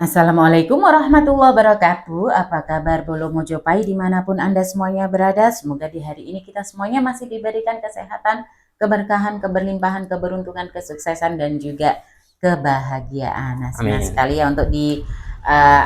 Assalamualaikum warahmatullahi wabarakatuh. Apa kabar Bolo Mojopahit dimanapun Anda semuanya berada? Semoga di hari ini kita semuanya masih diberikan kesehatan, keberkahan, keberlimpahan, keberuntungan, kesuksesan, dan juga kebahagiaan. Nah, senang sekali ya untuk di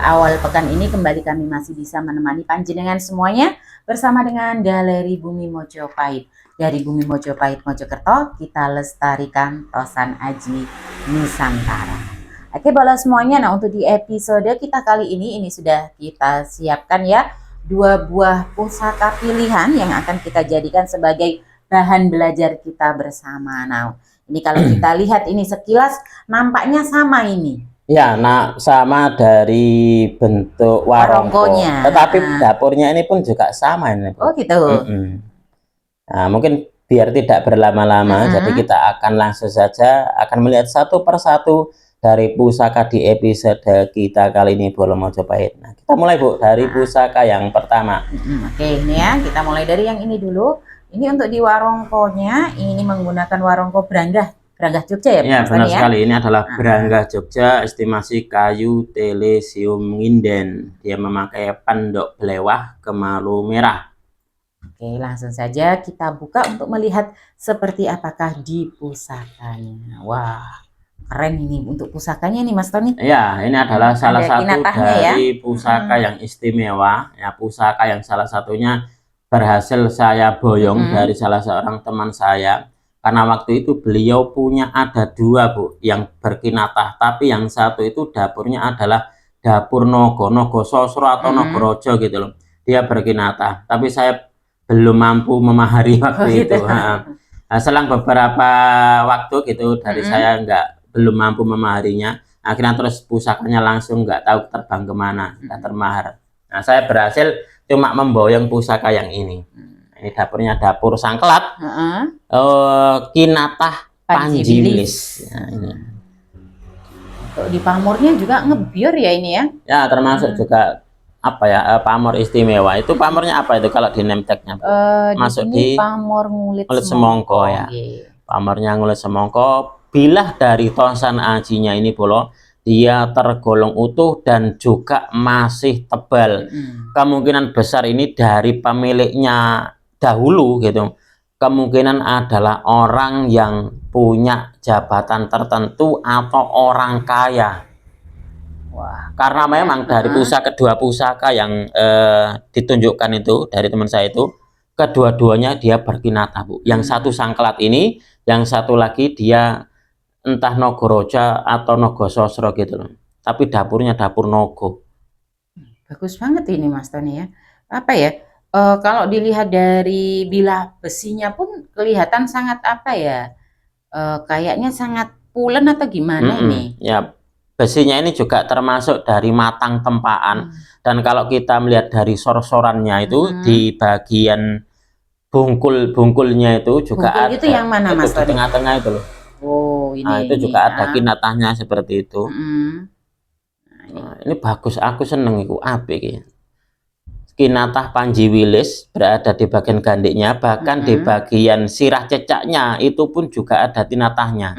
awal pekan ini kembali kami masih bisa menemani panjenengan semuanya bersama dengan Galeri Bumi Mojopahit. Dari Bumi Mojopahit Mojokerto, kita lestarikan Tosan Aji Nusantara. Oke, bola semuanya. Nah, untuk di episode kita kali ini sudah kita siapkan ya dua buah pusaka pilihan yang akan kita jadikan sebagai bahan belajar kita bersama. Nah, ini kalau kita lihat ini sekilas nampaknya sama ini. Ya, nah sama dari bentuk warongkonya. Tetapi dapurnya ini pun juga sama ini. Oh gitu. Nah, mungkin biar tidak berlama-lama, jadi kita akan langsung saja akan melihat satu persatu dari pusaka di episode kita kali ini Bolo Mojopahit. Nah, kita mulai Bu dari pusaka yang pertama. Oke, ini ya kita mulai dari yang ini dulu. Ini untuk di warongkonya, ini menggunakan warongko Branggah Jogja ya? Ya, benar sekali. Ini adalah Branggah Jogja, estimasi kayu telesium nginden. Dia memakai pendok belewah kemalu merah. Oke, langsung saja kita buka untuk melihat seperti apakah di pusakanya. Wah, keren ini untuk pusakanya nih Mas Tony. Ya, ini adalah salah satu dari pusaka yang istimewa. Ya, pusaka yang salah satunya berhasil saya boyong dari salah seorang teman saya. Karena waktu itu beliau punya ada dua Bu yang berkinatah. Tapi yang satu itu dapurnya adalah dapur Nogo Sosro atau Nogorojo gitu loh. Dia berkinatah. Tapi saya belum mampu memahari waktu itu. Nah, selang beberapa waktu gitu dari saya belum mampu memaharinya, akhirnya terus pusakanya langsung nggak tahu terbang kemana, nggak termahar. Nah, saya berhasil cuma memboyong pusaka yang ini. Ini dapurnya dapur Sangkelat, Kinatah Panji Wilis. Nah, ini. Di pamornya juga ngebior ya ini ya? Ya, termasuk juga apa ya, pamor istimewa. Itu pamornya apa itu kalau di name tag-nya? Masuk di pamor Ngulit Semongko ya. Pamornya Ngulit Semongko. Bilah dari Tosan Ajinya ini Bolo, dia tergolong utuh dan juga masih tebal. Kemungkinan besar ini dari pemiliknya dahulu gitu. Kemungkinan adalah orang yang punya jabatan tertentu atau orang kaya. Wah, karena memang dari kedua pusaka yang ditunjukkan itu dari teman saya itu, kedua-duanya dia berkinatah Bu. Yang satu Sangkelat ini, yang satu lagi dia entah Nogorojo atau Nogososro gitu loh. Tapi dapurnya dapur Nogo. Bagus banget ini Mas Tony ya. Apa ya? Kalau dilihat dari bilah besinya pun kelihatan sangat apa ya? Kayaknya sangat pulen atau gimana ini? Ya, besinya ini juga termasuk dari matang tempaan. Dan kalau kita melihat dari sor-sorannya itu di bagian bungkulnya itu juga ada. Itu yang mana Mas Tony? Di tengah-tengah itu loh. Oh, ini. Nah, itu juga ada kinatahnya seperti itu. Nah, ini bagus, aku seneng itu apik ya. Kinatah Panji Wilis berada di bagian gandiknya, bahkan di bagian sirah cecaknya itu pun juga ada tinatahnya.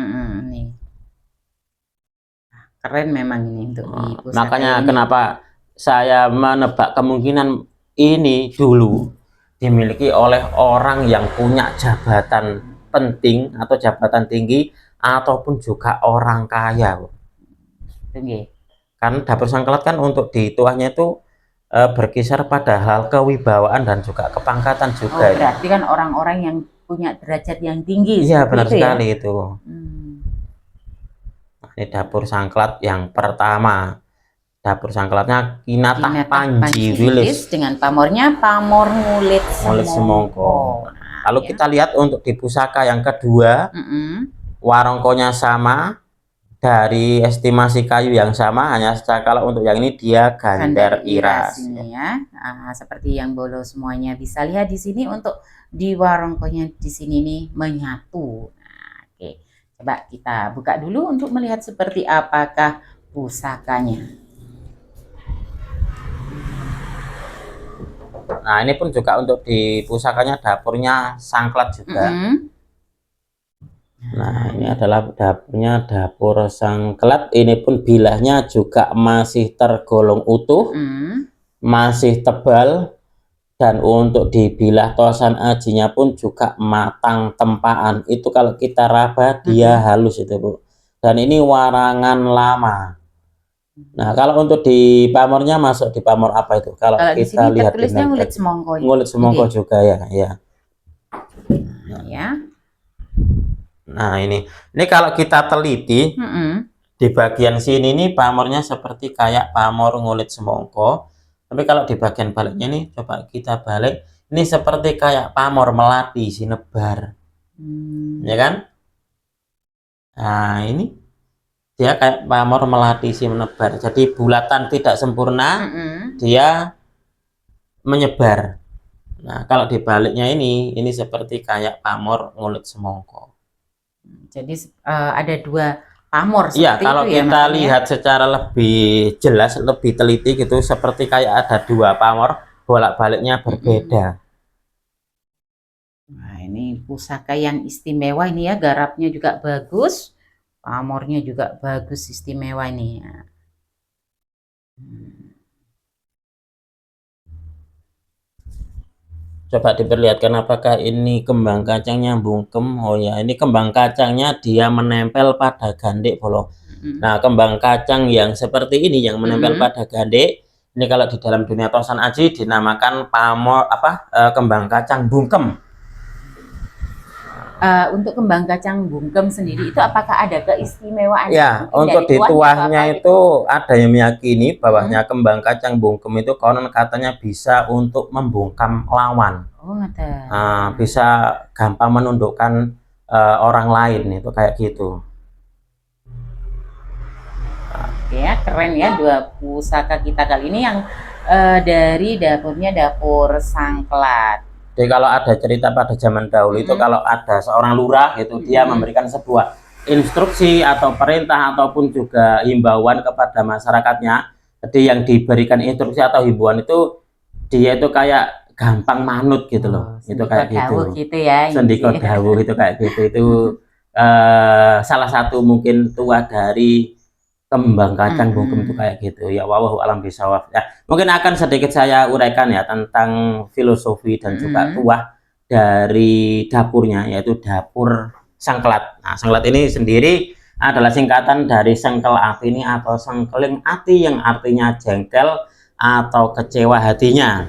Keren memang ini untuk di pusaka. Makanya kenapa saya menebak kemungkinan ini dulu dimiliki oleh orang yang punya jabatan penting atau jabatan tinggi ataupun juga orang kaya. Kan dapur Sangkelat kan untuk di tuahnya itu berkisar pada hal kewibawaan dan juga kepangkatan juga. Berarti kan orang-orang yang punya derajat yang tinggi. Iya, benar sekali itu. Nah, ini dapur Sangkelat yang pertama. Dapur Sangkelatnya Kinatah Panji Wilis dengan pamornya pamor Ngulit Semongko. Lalu kita lihat untuk di pusaka yang kedua, warongkonya sama, dari estimasi kayu yang sama, hanya saja kalau untuk yang ini dia gandar iras. Ini ya. Seperti yang Bolo semuanya bisa lihat di sini untuk di warongkonya di sini nih menyatu. Nah, oke, coba kita buka dulu untuk melihat seperti apakah pusakanya. Nah, ini pun juga untuk di pusakanya dapurnya Sangkelat juga. Nah, ini adalah dapurnya, dapur Sangklat. Ini pun bilahnya juga masih tergolong utuh, masih tebal, dan untuk dibilah tosan ajinya pun juga matang tempaan. Itu kalau kita raba dia halus itu, Bu. Dan ini warangan lama. Nah, kalau untuk di pamornya masuk di pamor apa itu? Kalau di kita sini lihat di tertulisnya ngulit semongko. ngulit semongko juga ya, ya. Ya. Nah, ini kalau kita teliti di bagian sini nih pamornya seperti kayak pamor ngulit semongko. Tapi kalau di bagian baliknya nih, coba kita balik, ini seperti kayak pamor melati sinebar. Ya kan? Nah, ini dia kayak pamor melati sinebar. Jadi bulatan tidak sempurna, dia menyebar. Nah, kalau di baliknya ini seperti kayak pamor ngulit semongko. Jadi ada dua pamor Iya, seperti kalau itu ya, kita lihat secara lebih jelas, lebih teliti gitu, seperti kayak ada dua pamor, bolak-baliknya berbeda. Nah, ini pusaka yang istimewa ini ya, garapnya juga bagus, pamornya juga bagus, istimewa ini ya. Coba diperlihatkan apakah ini kembang kacangnya bungkem. Oh ya, ini kembang kacangnya dia menempel pada gandek bolong. Nah, kembang kacang yang seperti ini yang menempel pada gandek, ini kalau di dalam dunia tosan aji dinamakan pamor kembang kacang bungkem. Untuk kembang kacang bungkem sendiri itu apakah ada keistimewaan? Ya, untuk di tuahnya itu ada yang meyakini bahwanya kembang kacang bungkem itu konon katanya bisa untuk membungkam lawan. Bisa gampang menundukkan orang lain, itu kayak gitu. Ya, keren ya dua pusaka kita kali ini yang dari dapurnya dapur Sangklat. Jadi kalau ada cerita pada zaman dahulu itu kalau ada seorang lurah itu dia memberikan sebuah instruksi atau perintah ataupun juga himbauan kepada masyarakatnya. Jadi yang diberikan instruksi atau himbauan itu dia itu kayak gampang manut gitu loh. Itu kayak gitu. Ya. Sendiko dawuh itu kayak gitu. Itu salah satu mungkin tuah dari kembang kacang bungkem itu kayak gitu ya. Wallahu alam bisawab ya. Mungkin akan sedikit saya uraikan ya tentang filosofi dan juga tuah dari dapurnya, yaitu dapur Sangklat. Nah, Sangklat ini sendiri adalah singkatan dari sengkel ati ini atau sengkeling ati, yang artinya jengkel atau kecewa hatinya.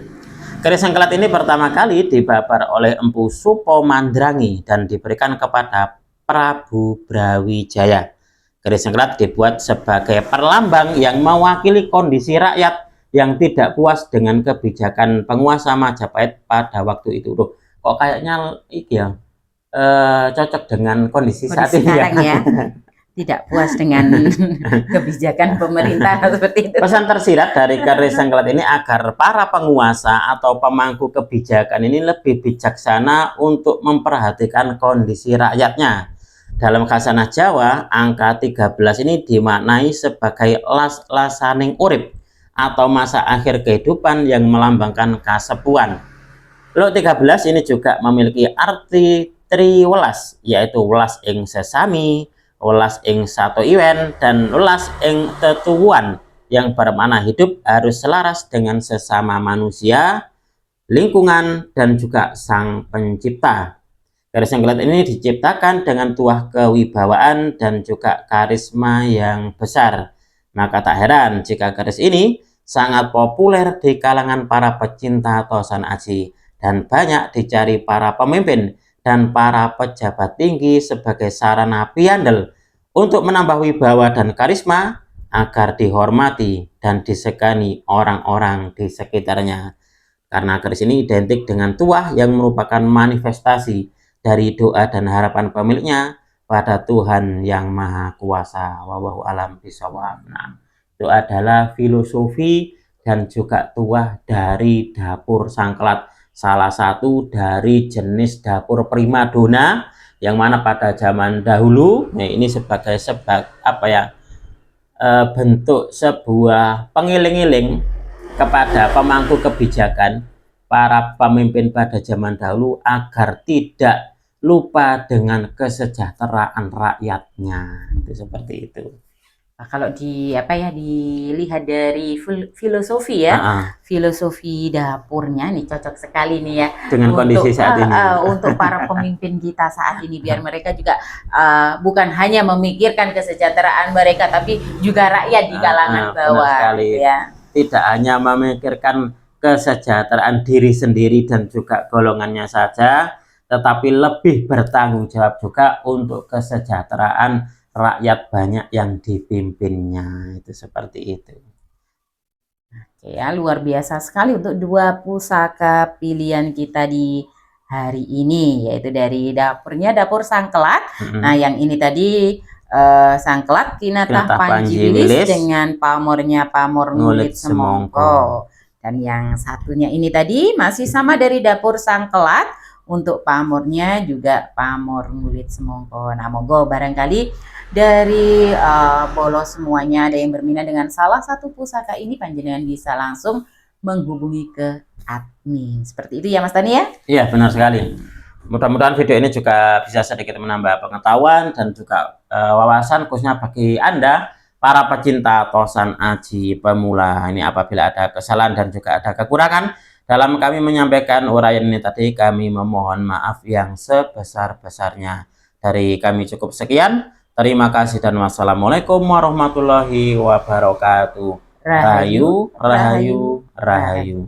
Keris Sangklat ini pertama kali dibabar oleh Empu Supomandrangi dan diberikan kepada Prabu Brawijaya. Keris Sangklat dibuat sebagai perlambang yang mewakili kondisi rakyat yang tidak puas dengan kebijakan penguasa Majapahit pada waktu itu. Loh, kok kayaknya ya cocok dengan kondisi saat ini ya. Tidak puas dengan kebijakan pemerintah seperti itu. Pesan tersirat dari Keris Sangklat ini agar para penguasa atau pemangku kebijakan ini lebih bijaksana untuk memperhatikan kondisi rakyatnya. Dalam Khasanah Jawa, angka 13 ini dimaknai sebagai las-lasaning urip atau masa akhir kehidupan yang melambangkan kasepuan. Lalu 13 ini juga memiliki arti triwelas, yaitu welas ing sesami, welas ing satu iwen, dan welas ing tetuwuan, yang bermakna hidup harus selaras dengan sesama manusia, lingkungan, dan juga sang pencipta. Keris Sangklat ini diciptakan dengan tuah kewibawaan dan juga karisma yang besar. Maka tak heran jika keris ini sangat populer di kalangan para pecinta tosan aji dan banyak dicari para pemimpin dan para pejabat tinggi sebagai sarana piandel untuk menambah wibawa dan karisma agar dihormati dan disegani orang-orang di sekitarnya. Karena keris ini identik dengan tuah yang merupakan manifestasi dari doa dan harapan pemiliknya pada Tuhan yang Maha Kuasa. Wallahu alam bisawab. Nah, itu adalah filosofi dan juga tuah dari dapur Sangklat, salah satu dari jenis dapur primadona yang mana pada zaman dahulu ini sebagai bentuk sebuah pengiling-iling kepada pemangku kebijakan, para pemimpin pada zaman dahulu agar tidak lupa dengan kesejahteraan rakyatnya. Itu seperti itu. Nah, kalau dilihat dari filosofi ya, filosofi dapurnya nih cocok sekali nih ya dengan kondisi saat ini. Untuk para pemimpin kita saat ini, biar mereka juga bukan hanya memikirkan kesejahteraan mereka, tapi juga rakyat di kalangan bawah. Gitu ya. Tidak hanya memikirkan kesejahteraan diri sendiri dan juga golongannya saja, tetapi lebih bertanggung jawab juga untuk kesejahteraan rakyat banyak yang dipimpinnya. Itu seperti itu. Oke ya, luar biasa sekali untuk 2 pusaka pilihan kita di hari ini, yaitu dari dapurnya Dapur Sangkelak. Nah, yang ini tadi Sangkelak Kinatah Panji Wilis dengan pamornya Pamor Ngulit Semongko. Dan yang satunya ini tadi masih sama dari Dapur Sangkelak, untuk pamornya juga Pamor Ngulit Semongko. Nah, monggo barangkali dari bolos semuanya ada yang berminat dengan salah satu pusaka ini, panjenengan bisa langsung menghubungi ke admin. Seperti itu ya Mas Tani ya? Iya, benar sekali. Mudah-mudahan video ini juga bisa sedikit menambah pengetahuan dan juga wawasan, khususnya bagi Anda para pecinta tosan aji pemula. Ini apabila ada kesalahan dan juga ada kekurangan dalam kami menyampaikan uraian ini tadi, kami memohon maaf yang sebesar-besarnya. Dari kami cukup sekian. Terima kasih dan wassalamualaikum warahmatullahi wabarakatuh. Rahayu, rahayu, rahayu.